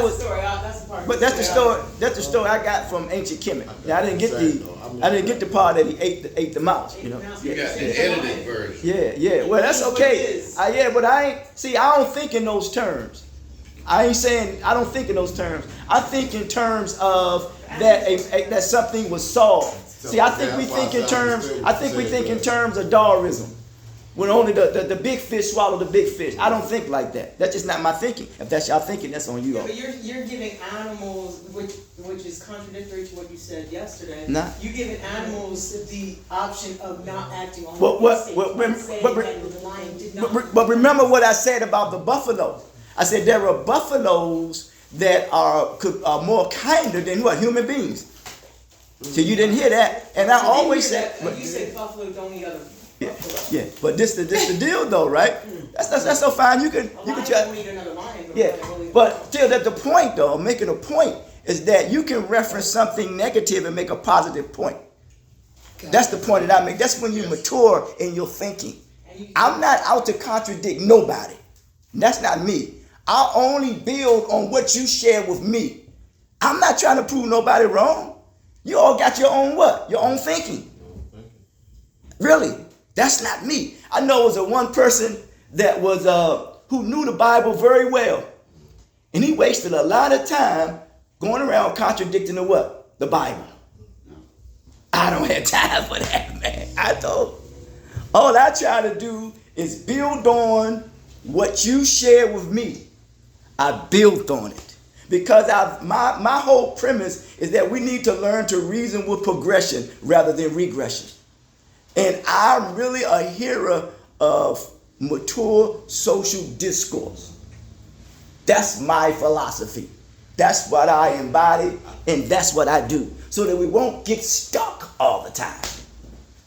was. But that's the story. That's the story I got from ancient Kemet. Now, I didn't get the part that he ate the mouse. You know. You got the edited version. Yeah. Well, that's okay. But I don't think in those terms. I ain't saying I don't think in those terms. I think in terms of that something was solved. See, I think we think in terms. I think we think in terms of Darwinism. When only the big fish swallow the big fish. I don't think like that. That's just not my thinking. If that's y'all thinking, that's on you all. But you're giving animals, which is contradictory to what you said yesterday. Nah. You're giving animals the option of not acting on But remember what I said about the buffalo. I said there are buffaloes that are more kinder than what? Human beings. So you didn't hear that. And I always said... You said buffalo don't eat other... Yeah, but this the deal though, right? That's so fine. You can try. Yeah, but still, that the point though, making a point is that you can reference something negative and make a positive point. That's the point that I make. That's when you mature in your thinking. I'm not out to contradict nobody. That's not me. I only build on what you share with me. I'm not trying to prove nobody wrong. You all got your own what? Your own thinking. Really. That's not me. I know it was a one person that was who knew the Bible very well. And he wasted a lot of time going around contradicting the what? The Bible. I don't have time for that, man. All I try to do is build on what you share with me. I built on it. Because my whole premise is that we need to learn to reason with progression rather than regression. And I'm really a hero of mature social discourse. That's my philosophy. That's what I embody, and that's what I do. So that we won't get stuck all the time.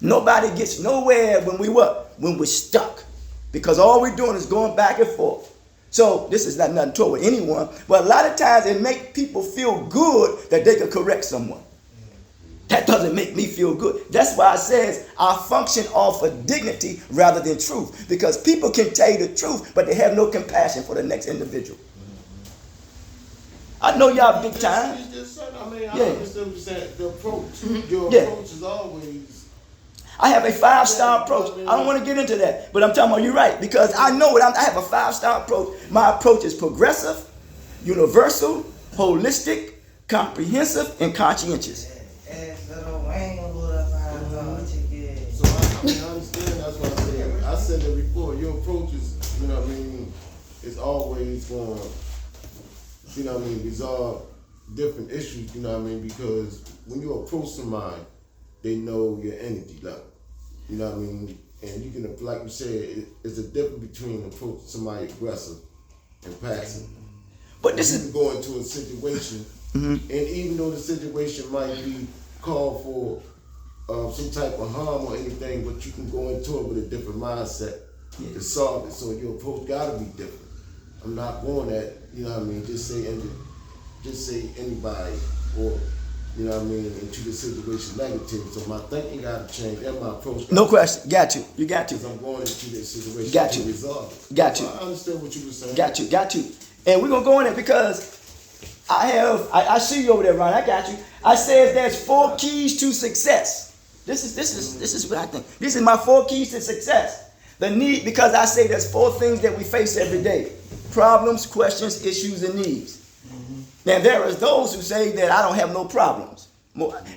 Nobody gets nowhere when we're stuck. Because all we're doing is going back and forth. So this is not nothing toward anyone, but a lot of times it makes people feel good that they can correct someone. That doesn't make me feel good. That's why it says I function off of dignity rather than truth. Because people can tell you the truth, but they have no compassion for the next individual. I know y'all big time. I understand what you're saying. The approach, your approach is always... I have a 5-star approach. I don't want to get into that. But I'm talking about you're right. Because I know I have a 5-star approach. My approach is progressive, universal, holistic, comprehensive, and conscientious. So I understand. That's what I said. I said it before. Your approach is, is always going to, resolve different issues. Because when you approach somebody, they know your energy level. And you can, like you said, it's a difference between approaching somebody aggressive and passive. But this is going into a situation, and even though the situation might be called for some type of harm or anything, but you can go into it with a different mindset to solve it. So your approach got to be different. I'm not going at, just say anybody or, into the situation negative. So my thinking got to change and my approach. No question. Got you. You got to. Because I'm going into this situation to resolve it. Got you. So I understand what you were saying. Got you. And we're going to go in there because I see you over there, Ron. I got you. I said there's 4 keys to success. This is what I think. This is my 4 keys to success. The need, because I say there's 4 things that we face every day. Problems, questions, issues, and needs. Now there is those who say that I don't have no problems.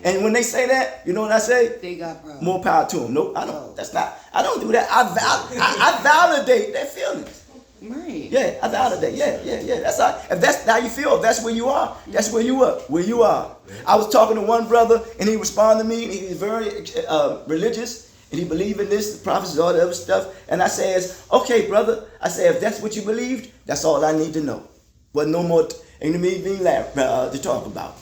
And when they say that, you know what I say? They got problems. More power to them. No, I don't. That's not. I don't do that. I validate their feelings. Right. Yeah, I validate. Yeah. That's all. If that's how you feel, if that's where you are, that's where you are. Where you are. I was talking to one brother, and he responded to me, and he was very religious, and he believed in this, the prophecies, all the other stuff. And I says, okay, brother. I said, if that's what you believed, that's all I need to know. Wasn't no more anything to talk about.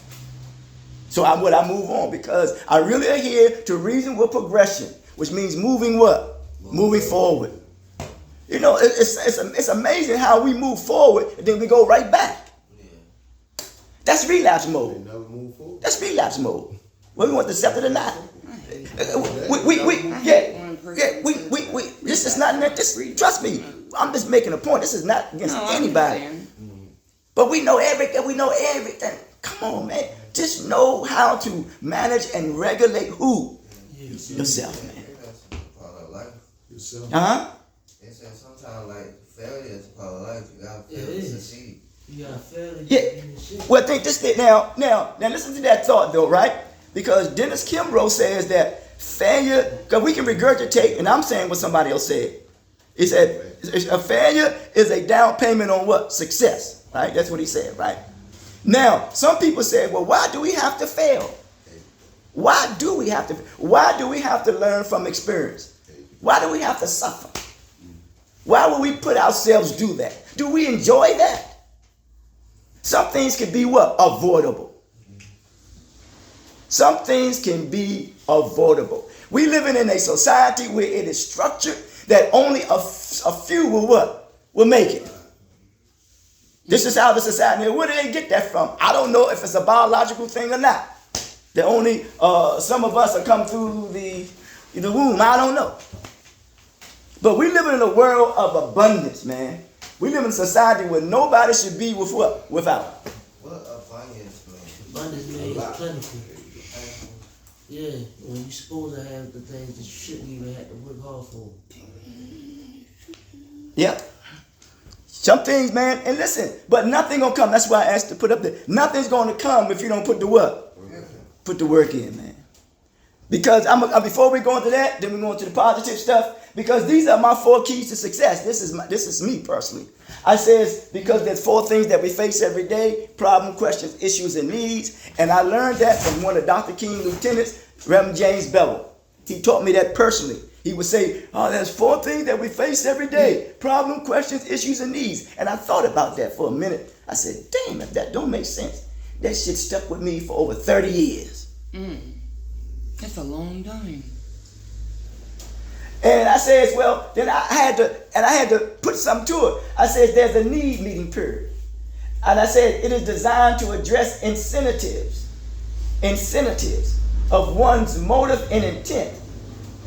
So I move on because I really adhere to reason with progression, which means moving what? Moving forward. It's amazing how we move forward and then we go right back. Yeah. That's relapse mode. They never move forward. That's relapse mode. Whether we want to accept it or not. This is not, trust me, I'm just making a point. This is not against anybody. But we know everything. We know everything. Come on, man. Just know how to manage and regulate who? Yourself, man. Part of life. Yourself. Uh-huh. They said sometimes like failure is part of life. You gotta fail It to is. succeed. You gotta fail to Yeah. get in the shit. Well, think this thing now listen to that thought though, right? Because Dennis Kimbrough says that failure, because we can regurgitate, and I'm saying what somebody else said. He said a failure is a down payment on what? Success, right? That's what he said, right? Now, some people say, well, why do we have to fail? Why do we have to learn from experience? Why do we have to suffer? Why would we put ourselves do that? Do we enjoy that? Some things can be what? Avoidable. Some things can be avoidable. We living in a society where it is structured that only a few will what? Will make it. This is how the society is. Where do they get that from? I don't know if it's a biological thing or not. That only some of us are come through the womb. I don't know. But we live in a world of abundance, man. We live in a society where nobody should be with what? Without. What abundance mean? Abundance means plentiful. Yeah, when you supposed to have the things that you shouldn't even have to work hard for. Yeah. Some things, man, and listen, but nothing gonna come. That's why I asked to put up there. Nothing's gonna come if you don't put the what? Put the work in, man. Because before we go into that, then we go into the positive stuff. Because these are my 4 keys to success. This is me personally. I says because there's 4 things that we face every day: problem, questions, issues, and needs. And I learned that from one of Dr. King's lieutenants, Reverend James Bevel. He taught me that personally. He would say, oh, there's 4 things that we face every day: problem, questions, issues, and needs. And I thought about that for a minute. I said, damn, if that don't make sense. That shit stuck with me for over 30 years. That's a long time. And I says, well, then I had to put something to it. I said, there's a need meeting period. And I said, it is designed to address incentives of one's motive and intent.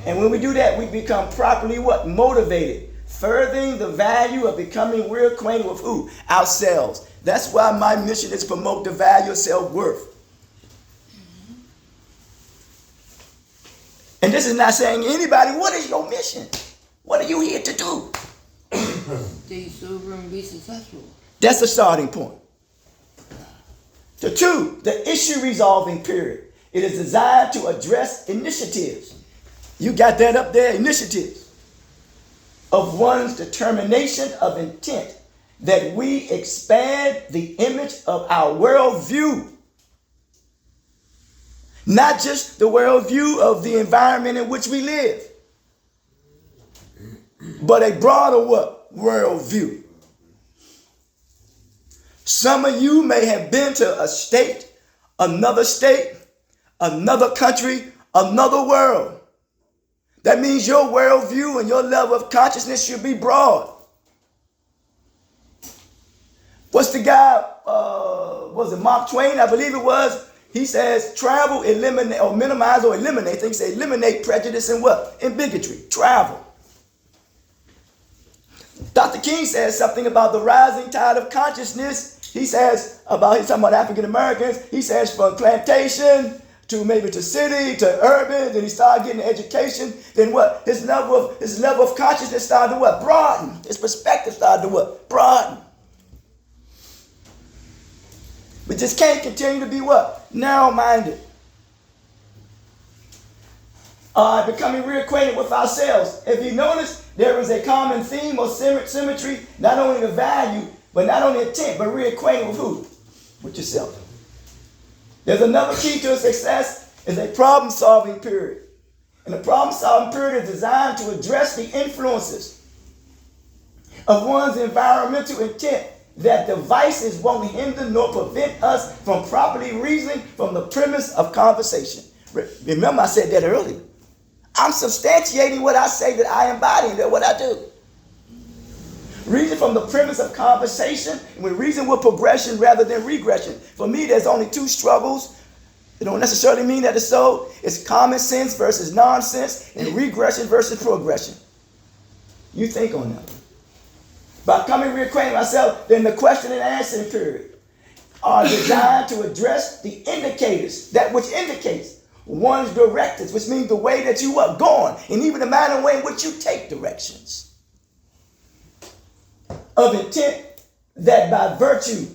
And when we do that, we become properly what? Motivated. Furthering the value of becoming real acquainted with who? Ourselves. That's why my mission is to promote the value of self-worth. And this is not saying anybody, what is your mission? What are you here to do? Stay sober and be successful. That's the starting point. The 2, the issue resolving period. It is designed to address initiatives. You got that up there, initiatives of one's determination of intent that we expand the image of our worldview. Not just the worldview of the environment in which we live, but a broader what? Worldview. Some of you may have been to a state, another country, another world. That means your worldview and your level of consciousness should be broad. What's the guy, was it Mark Twain? I believe it was. He says travel, eliminate, or minimize or eliminate. I think he said eliminate prejudice and what? And bigotry. Travel. Dr. King says something about the rising tide of consciousness. He's talking about African Americans. He says from plantation to maybe to city to urban, then he started getting education. Then what? His level of consciousness started to what? Broaden. His perspective started to what? Broaden. We just can't continue to be what? Narrow-minded. Becoming reacquainted with ourselves. If you notice, there is a common theme or symmetry, not only the value, but not only intent, but reacquainted with who? With yourself. There's another key to success is a problem-solving period. And the problem-solving period is designed to address the influences of one's environmental intent that devices won't hinder nor prevent us from properly reasoning from the premise of conversation. Remember I said that earlier. I'm substantiating what I say that I embody and what I do. Reason from the premise of conversation, and we reason with progression rather than regression. For me, there's only 2 struggles. It don't necessarily mean that it's so. It's common sense versus nonsense and regression versus progression. You think on that one. by coming reacquainting myself, then the question and answering period are designed to address the indicators, that which indicates one's directives, which means the way that you are going, and even the manner and way in which you take directions. Of intent that by virtue,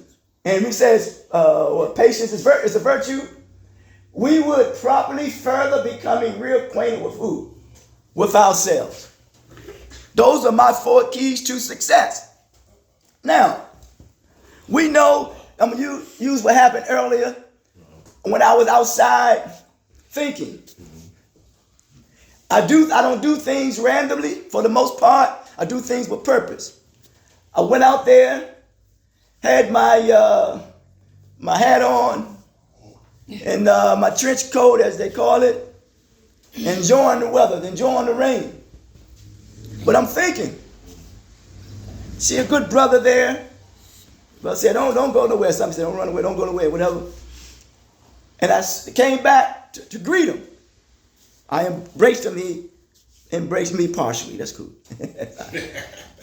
and he says patience is a virtue, we would properly further becoming reacquainted with who? With ourselves. Those are my 4 keys to success. Now, we know, I'm going to use what happened earlier when I was outside thinking. I don't do things randomly for the most part. I do things with purpose. I went out there, had my my hat on and my trench coat, as they call it, enjoying the weather, enjoying the rain. But I'm thinking, see a good brother there. Brother said, don't go nowhere. Somebody said, don't run away, don't go nowhere, whatever. And I came back to greet him. I embraced him. He embraced me partially. That's cool.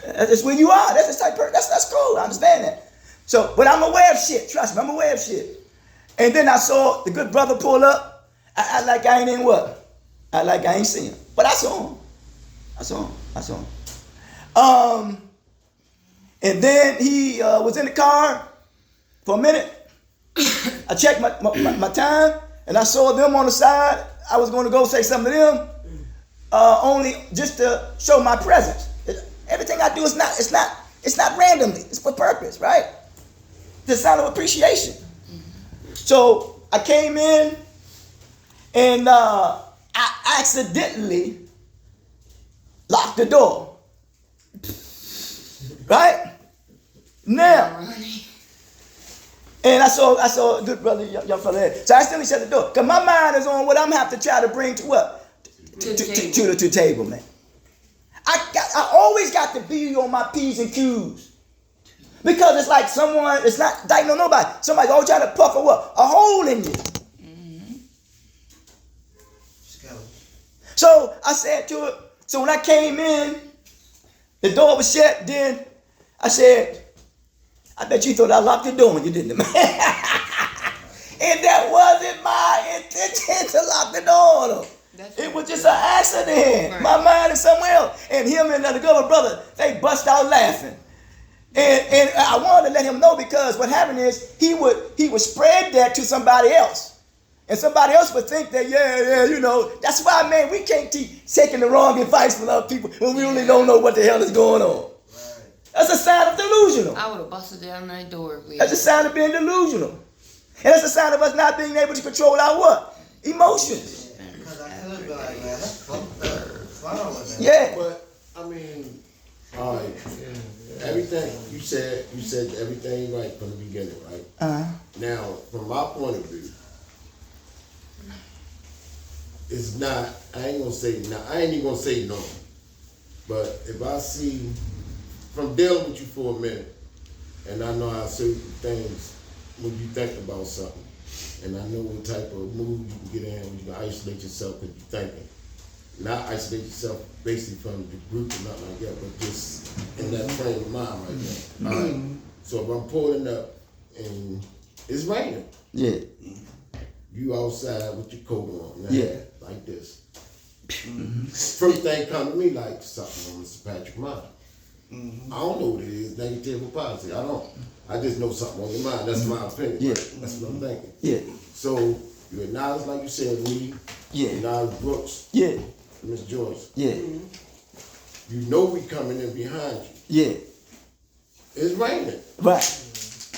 That's where you are. That's the type of, that's cool. I understand that. So, but I'm aware of shit. Trust me, I'm aware of shit. And then I saw the good brother pull up. I act like I ain't in what? I like I ain't seen him. But I saw him. I saw him. And then he was in the car for a minute. I checked my time, and I saw them on the side. I was going to go say something to them, only just to show my presence. Everything I do is not randomly. It's for purpose, right? The sign of appreciation. So I came in, and I accidentally locked the door. Right? Now, and I saw a good brother, young fella there. So I accidentally shut the door. Because my mind is on what I'm have to try to bring to what? To the table, man. I always got to be on my P's and Q's. Because it's like someone, it's not dicing on nobody. Somebody's always trying to puff a what? A hole in you. So I said to it, so when I came in, the door was shut, then I said, I bet you thought I locked the door when you didn't, man. And that wasn't my intention to lock the door on him. It was just an accident. Right. My mind is somewhere else. And him and the other brother, they bust out laughing. And I wanted to let him know, because what happened is he would spread that to somebody else. And somebody else would think that, that's why, man, we can't keep taking the wrong advice from other people when we really don't know what the hell is going on. Right. That's a sign of delusional. I would have busted down that door. That's a sign of being delusional. And that's a sign of us not being able to control our what? Emotions. Because I could be like, man, that's fucked up. Fine with that. Yeah. But I mean, all right. Everything you said everything right from the beginning, right? Now, from my point of view, it's not. I ain't even gonna say no. But if I see, from dealing with you for a minute, and I know how certain things when you think about something, and I know what type of mood you can get in when you can isolate yourself because you're thinking. Not isolate yourself basically from the group or nothing like that, but just in that frame of mind right now. All right. So if I'm pulling up and it's raining, yeah, you outside with your coat on, now, yeah, like this. First thing come to me like something on Mr. Patrick mind. I don't know what it is, negative or positive. I don't. I just know something on your mind. That's my opinion. Yeah, right? That's what I'm thinking. Yeah. So you acknowledge, like you said, me. Yeah. You acknowledge Brooks. Yeah. Miss Joyce. Yeah. You know we coming in behind you. Yeah. It's raining. Right.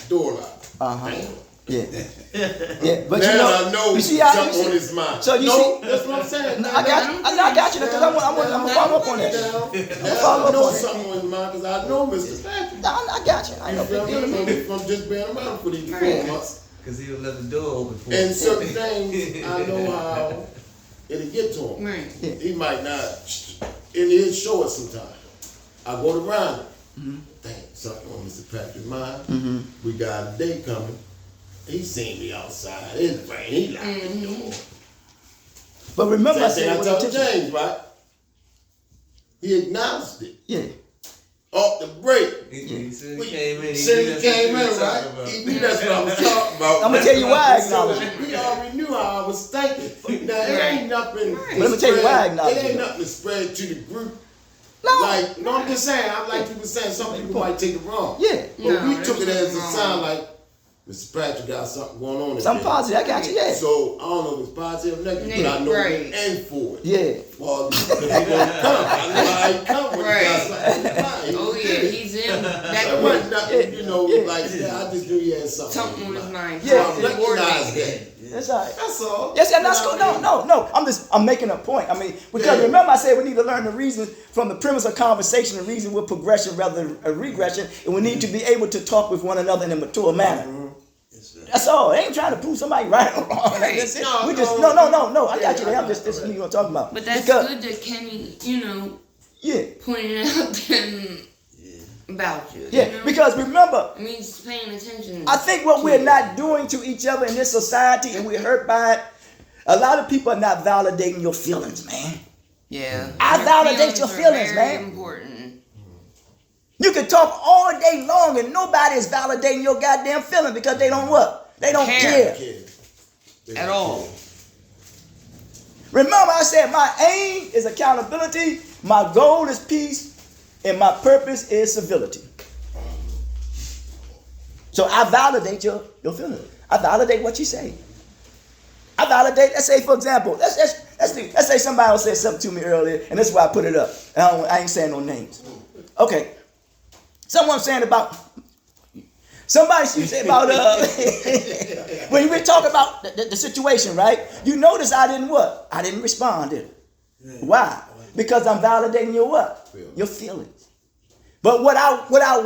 Door locked. Yeah. Yeah. But now I know something on his mind. So you see, that's what I'm saying. No, I got you because I'm gonna follow up on that. I know something on his mind because I know Mr. Patrick. I got you. I know from just being around for these 4 months. Because he'll let the door open for and certain things I know how it'll get to him. Right. He might not, and he'll show us sometimes. I go to Ronnie. Dang, something on Mr. Patrick's mind. We got a day coming. He seen me outside. It's rain. He locked the door. But remember, I said I told James, right? He acknowledged it. Yeah. off the break. He said he came in. Said he came in, right? He knew that's what I was talking about. I'm gonna tell you why I So acknowledge it. he already knew how I was thinking. Now, it ain't nothing. But let me tell you why I acknowledge It ain't it. nothing to spread to the group. No. Like, no, I'm just saying, like you were saying, some people might take it wrong. Yeah. But No, we there's took it as a nothing wrong. sign like, Mr. Patrick got something going on. Some today. positive, I got you, yeah. So, I don't know if it's positive or negative, but I know Right. the end for it. Yeah. Well, he's gonna come. I know how he come when he got something on the mind. Oh yeah, he's in that It wasn't nothing, you know, Yeah. like, yeah, I just knew he had something. something on his mind. Yeah. So I Something recognize coordinated. that. That's all right. That's all. Yes, yeah, that's cool. No. I'm making a point. I mean, because Yeah. remember I said we need to learn the reason from the premise of conversation and reason with progression rather than a regression, and we need to be able to talk with one another in a mature manner. That's all. I ain't trying to prove somebody right or wrong. Right. That's it. No, We just no. no. I got you. I'm just this is what I'm talking about. But that's because, good that Kenny, you know, Yeah, pointed out them about you. yeah. You know? Because remember, I mean, just paying attention. I think what we're not doing to each other in this society, and we're hurt by it. A lot of people are not validating your feelings, man. Yeah. I Your validate your are feelings, very man. Important. You can talk all day long and nobody is validating your goddamn feeling because they don't what? They don't Care. care. At all. Remember I said my aim is accountability, my goal is peace, and my purpose is civility. So I validate your feelings. I validate what you say. I validate, let's say for example, let's say somebody else said something to me earlier, and this is why I put it up. And I ain't saying no names. Okay. Someone saying about somebody you say about when we talk about the situation, right? You notice I didn't what? I didn't respond, did I? Why? Because I'm validating your what? Your feelings. But what I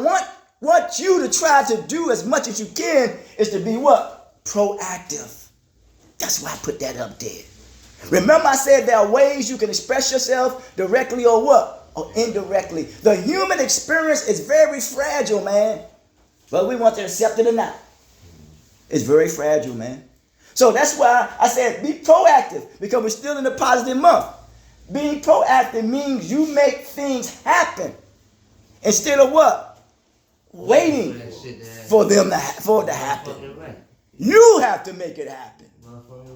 want you to try to do as much as you can is to be what? Proactive. That's why I put that up there. Remember I said there are ways you can express yourself directly or what? Or indirectly. The human experience is very fragile, man. Whether we want to accept it or not. It's very fragile, man. So that's why I said be proactive, because we're still in the positive month. Being proactive means you make things happen instead of what? Waiting for it to happen. Fucking right. You have to make it happen.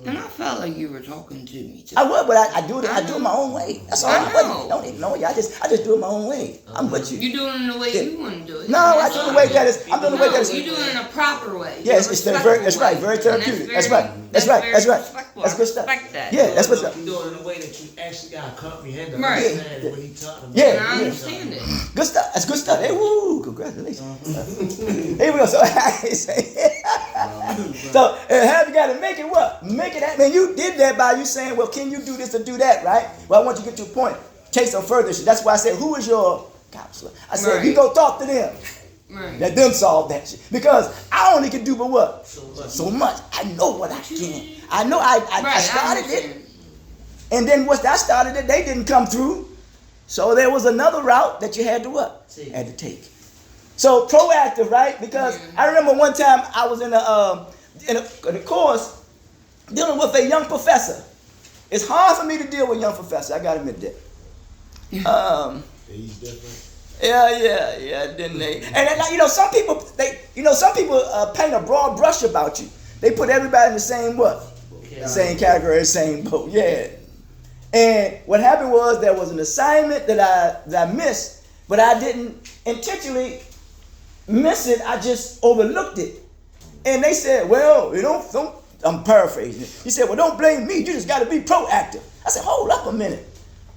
And I felt like you were talking to me too. I would, but I do it my own way. That's all. I know. Don't ignore you. I just do it my own way. I'm with you. You doing it the way you want to do it. No, I do it the way that is. I'm doing the way that is. You doing it in a proper way. Yes, a it's respectful very. That's right. way. Very And therapeutic. That's very- right. That's right. very That's right. respectful. That's good stuff. I respect that. Yeah, that's what's up. You do it in a way that you actually got to comprehend and Right. understand what he talking about. Yeah. And I understand it. Good stuff. That's good stuff. Hey, woo! Congratulations. Here we go. So, so have you got to make it what? Make it happen. You did that by you saying, "Well, can you do this or do that?" Right? Well, I want you to get to a point. Take some further. That's why I said, "Who is your counselor?" I said, Right. "You go talk to them. Right. Let them solve that shit." Because I only can do but what? So So much. I know what I can. I know I Right. started it. understand. And then once I started it, they didn't come through. So there was another route that you had to what? Take. Had to take. So proactive, right? Because I remember one time I was in a course dealing with a young professor. It's hard for me to deal with young professor. I gotta admit that. He's different. Yeah, didn't they? And then, some people paint a broad brush about you. They put everybody in the same what? Yeah. Same category, same boat. Yeah. And what happened was there was an assignment that I missed, but I didn't intentionally miss it. I just overlooked it. And they said, "Well, you don't." I'm paraphrasing. He said, "Well, don't blame me. You just got to be proactive." I said, "Hold up a minute."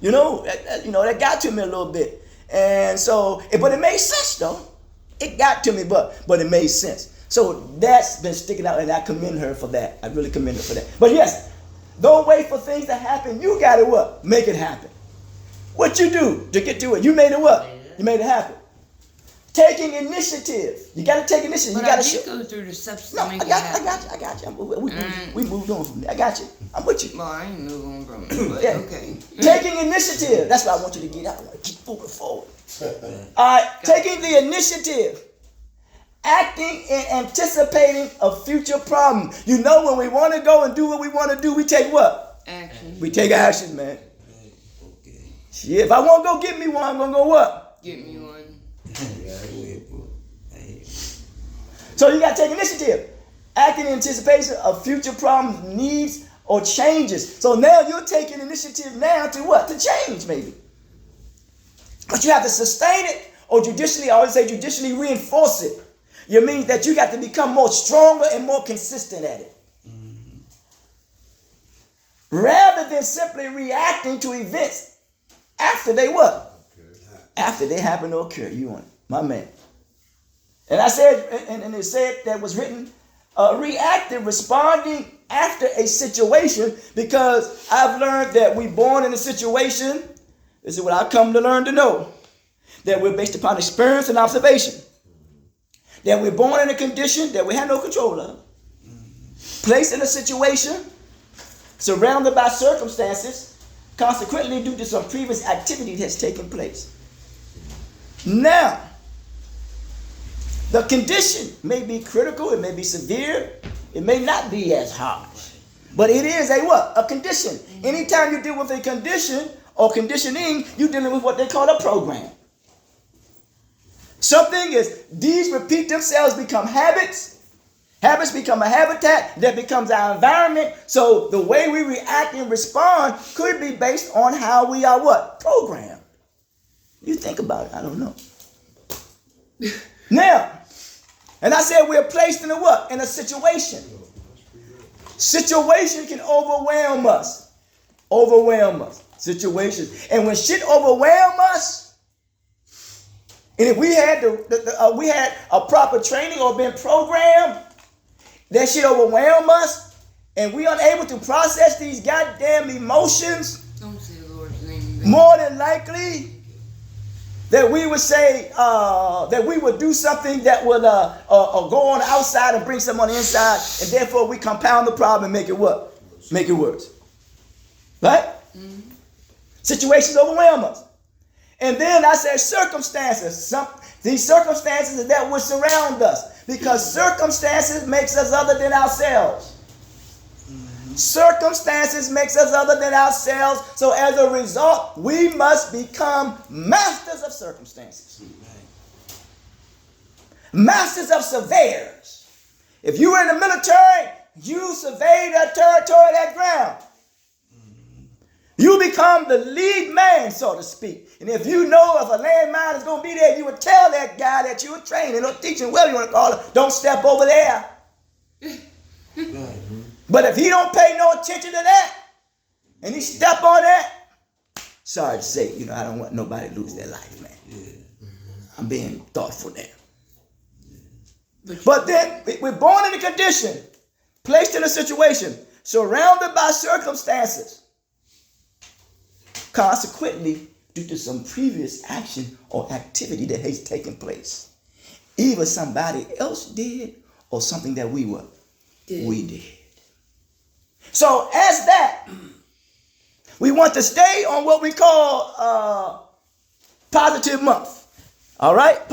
That got to me a little bit. And so, but it made sense though. It got to me, but it made sense. So that's been sticking out, and I commend her for that. I really commend her for that. But yes, don't wait for things to happen. You got to what? Make it happen. What you do to get to it? You made it what? You made it happen. Taking initiative. You got to take initiative. But You got I to did go through the steps No, to make I it got happen. you. I got you. We moved on from there. I got you. I'm with you. Well, I ain't moving from it, but Yeah. okay. Taking initiative. That's what I want you to get out. I want to keep moving forward. All right. Taking the initiative. Acting and anticipating a future problem. You know, when we want to go and do what we want to do, we take what? Action. We take action, man. Shit, if I want to go get me one, I'm going to go what? Get me one. So you got to take initiative. Act in anticipation of future problems, needs, or changes. So now you're taking initiative now to what? To change, maybe. But you have to sustain it or judicially, I always say judicially reinforce it. It means that you got to become more stronger and more consistent at it. Rather than simply reacting to events after they what? After they happen to occur. You want it, my man. And I said, and it said that was written, reactive, responding after a situation, because I've learned that we're born in a situation. This is what I've come to learn to know. That we're based upon experience and observation. That we're born in a condition that we have no control of. Placed in a situation, surrounded by circumstances, consequently due to some previous activity that's taken place. Now, the condition may be critical, it may be severe, it may not be as harsh. But it is a what? A condition. Anytime you deal with a condition or conditioning, you're dealing with what they call a program. Something is, these repeat themselves, become habits. Habits become a habitat that becomes our environment. So the way we react and respond could be based on how we are what? Programmed. You think about it, I don't know. Now, and I said we're placed in a what? In a situation. Situation can overwhelm us. Overwhelm us. Situations. And when shit overwhelm us, and if we had we had a proper training or been programmed, that shit overwhelm us, and we unable to process these goddamn emotions, Don't say the Lord's name. more than likely that we would say that we would do something that would go on the outside and bring something on the inside, and therefore we compound the problem and make it what? Make it worse. Right? Mm-hmm. Situations overwhelm us. And then I said circumstances. These circumstances are that which surround us, because circumstances makes us other than ourselves. Mm-hmm. Circumstances makes us other than ourselves. So as a result, we must become masters of circumstances. Masters of surveyors. If you were in the military, you survey that territory, that ground. You become the lead man, so to speak. And if you know if a landmine is going to be there, you would tell that guy that you were training or teaching, whatever you want to call it, don't step over there. But if he don't pay no attention to that, and he step on that, sorry to say, I don't want nobody to lose their life, man. I'm being thoughtful there. But then we're born in a condition, placed in a situation, surrounded by circumstances. Consequently, due to some previous action or activity that has taken place. Either somebody else did or something that we did. So as that, we want to stay on what we call positive month. All right?